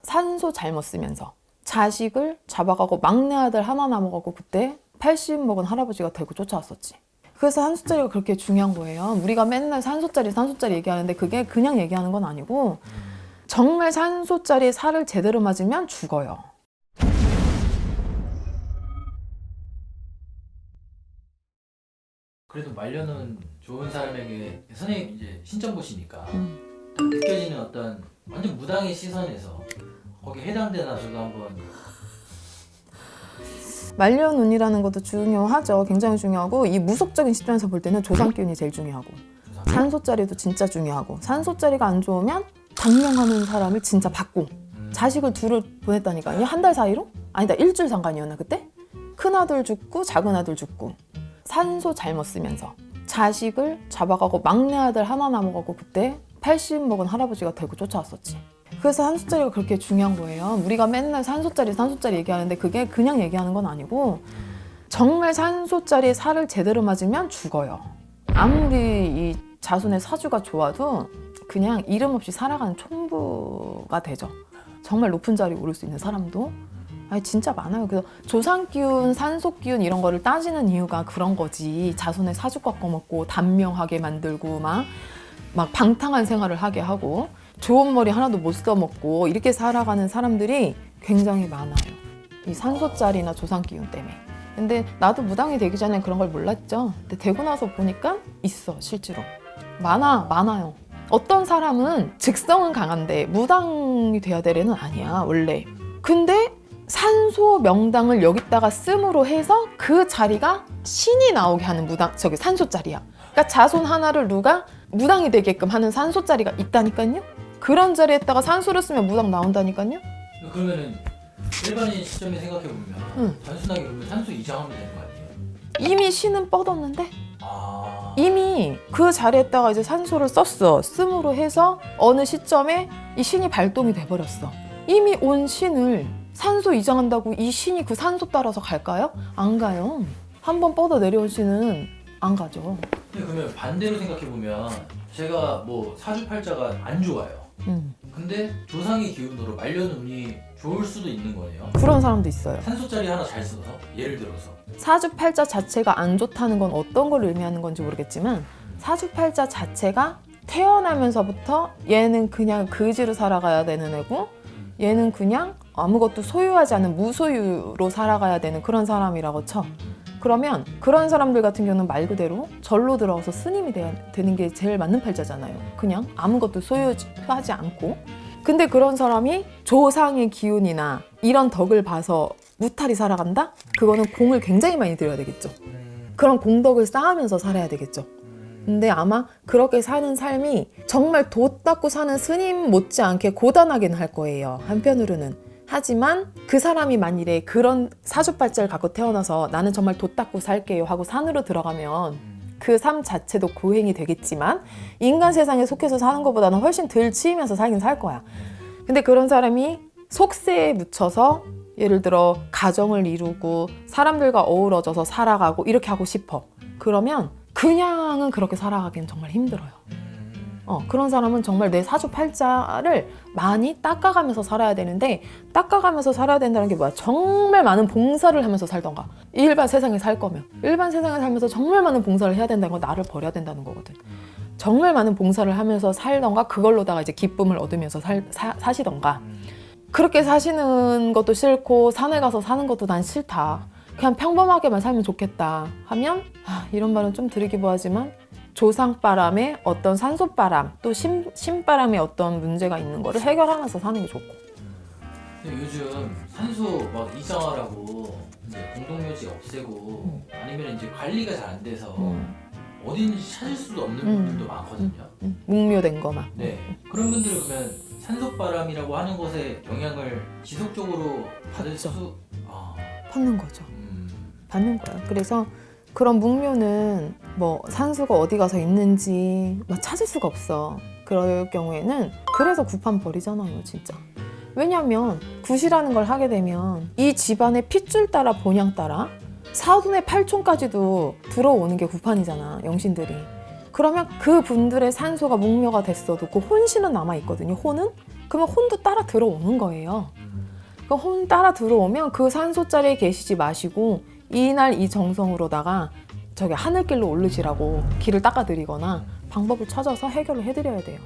산소 잘못 쓰면서 자식을 잡아가고 막내 아들 하나 남아가고 그때 80 먹은 할아버지가 데리고 쫓아왔었지. 그래서 산소짜리가 그렇게 중요한 거예요. 우리가 맨날 산소짜리 얘기하는데 그게 그냥 얘기하는 건 아니고 정말 산소짜리 살을 제대로 맞으면 죽어요. 그래도 말년은 좋은 사람에게 선생님 이제 신점 보시니까 딱 느껴지는 어떤 완전 무당의 시선에서 거기에 해당되나 저도 한번. 말년운이라는 것도 중요하죠. 굉장히 중요하고 이 무속적인 시점에서 볼 때는 조상기운이 제일 중요하고 산소짜리도 진짜 중요하고 산소짜리가 안 좋으면 당명하는 사람을 진짜 받고 자식을 둘을 보냈다니까요. 한 달 사이로? 아니다, 일주일 상관이었나 그때? 큰아들 죽고 작은아들 죽고 산소 잘못 쓰면서 자식을 잡아가고 막내 아들 하나 남아가고 그때 80 먹은 할아버지가 데리고 쫓아왔었지. 그래서 산소짜리가 그렇게 중요한 거예요. 우리가 맨날 산소짜리 얘기하는데 그게 그냥 얘기하는 건 아니고 정말 산소짜리 살을 제대로 맞으면 죽어요. 아무리 이 자손의 사주가 좋아도 그냥 이름 없이 살아가는 촌부가 되죠. 정말 높은 자리에 오를 수 있는 사람도 진짜 많아요. 그래서 조상기운, 산소기운 이런 거를 따지는 이유가 그런 거지. 자손의 사주 꺾어먹고 단명하게 만들고 막 방탕한 생활을 하게 하고 좋은 머리 하나도 못 써먹고 이렇게 살아가는 사람들이 굉장히 많아요. 이 산소짜리나 조상기운 때문에. 근데 나도 무당이 되기 전에 그런 걸 몰랐죠. 근데 되고 나서 보니까 있어, 실제로. 많아요. 어떤 사람은 직성은 강한데 무당이 돼야 되려는 아니야, 원래. 근데 산소 명당을 여기다가 씀으로 해서 그 자리가 신이 나오게 하는 산소짜리야. 그러니까 자손 하나를 누가 무당이 되게끔 하는 산소짜리가 있다니까요. 그런 자리에다가 산소를 쓰면 무당 나온다니까요. 그러면은 일반인 시점에 생각해보면 단순하게 보면 산소 이장하면 되는 거 아니에요? 이미 신은 뻗었는데 이미 그 자리에다가 이제 산소를 썼어. 씀으로 해서 어느 시점에 이 신이 발동이 돼버렸어. 이미 온 신을 산소 이장한다고 이 신이 그 산소 따라서 갈까요? 안 가요. 한번 뻗어 내려온 신은 안 가죠. 근데 그러면 반대로 생각해보면 제가 뭐 사주팔자가 안 좋아요. 근데 조상의 기운으로 말년운이 좋을 수도 있는 거네요. 그런 사람도 있어요. 산소짜리 하나 잘 써서 예를 들어서 사주팔자 자체가 안 좋다는 건 어떤 걸 의미하는 건지 모르겠지만 사주팔자 자체가 태어나면서부터 얘는 그냥 그지로 살아가야 되는 애고 얘는 그냥 아무것도 소유하지 않은 무소유로 살아가야 되는 그런 사람이라고 쳐. 그러면 그런 사람들 같은 경우는 말 그대로 절로 들어가서 스님이 되는 게 제일 맞는 팔자잖아요. 그냥 아무것도 소유하지 않고. 근데 그런 사람이 조상의 기운이나 이런 덕을 봐서 무탈이 살아간다? 그거는 공을 굉장히 많이 들여야 되겠죠. 그런 공덕을 쌓으면서 살아야 되겠죠. 근데 아마 그렇게 사는 삶이 정말 돛 닦고 사는 스님 못지않게 고단하긴 할 거예요. 한편으로는. 하지만 그 사람이 만일에 그런 사주팔자를 갖고 태어나서 나는 정말 돛 닦고 살게요 하고 산으로 들어가면 그 삶 자체도 고행이 되겠지만 인간 세상에 속해서 사는 것보다는 훨씬 덜 치이면서 살긴 살 거야. 근데 그런 사람이 속세에 묻혀서 예를 들어 가정을 이루고 사람들과 어우러져서 살아가고 이렇게 하고 싶어. 그러면 그냥은 그렇게 살아가기는 정말 힘들어요. 그런 사람은 정말 내 사주팔자를 많이 닦아가면서 살아야 되는데 닦아가면서 살아야 된다는 게 뭐야? 정말 많은 봉사를 하면서 살던가 일반 세상에 살 거면 일반 세상에 살면서 정말 많은 봉사를 해야 된다는 건 나를 버려야 된다는 거거든. 정말 많은 봉사를 하면서 살던가 그걸로다가 이제 기쁨을 얻으면서 사시던가 그렇게 사시는 것도 싫고 산에 가서 사는 것도 난 싫다. 그냥 평범하게만 살면 좋겠다 하면 이런 말은 좀 드리기 뭐하지만 조상바람에 어떤 산소바람 또 신바람에 어떤 문제가 있는 거를 해결하면서 사는 게 좋고. 근데 요즘 산소 막 이장하라고 이제 공동묘지 없애고 아니면 이제 관리가 잘 안 돼서 어딘지 찾을 수도 없는 분들도 많거든요. 묵묘된 거만. 네. 그런 분들은 그러면 산소바람이라고 하는 것에 영향을 지속적으로 받을 수 받는 거죠. 받는 거예요. 그래서 그런 묵묘는 뭐 산소가 어디 가서 있는지 막 찾을 수가 없어. 그럴 경우에는 그래서 구판 버리잖아요, 진짜. 왜냐면 굿이라는 걸 하게 되면 이 집안의 핏줄 따라 본향 따라 사돈의 팔촌까지도 들어오는 게 구판이잖아, 영신들이. 그러면 그 분들의 산소가 목묘가 됐어도 그 혼신은 남아있거든요. 혼은? 그러면 혼도 따라 들어오는 거예요. 그 혼 따라 들어오면 그 산소 자리에 계시지 마시고 이날 이 정성으로다가 저기 하늘길로 오르시라고 길을 닦아드리거나 방법을 찾아서 해결을 해드려야 돼요.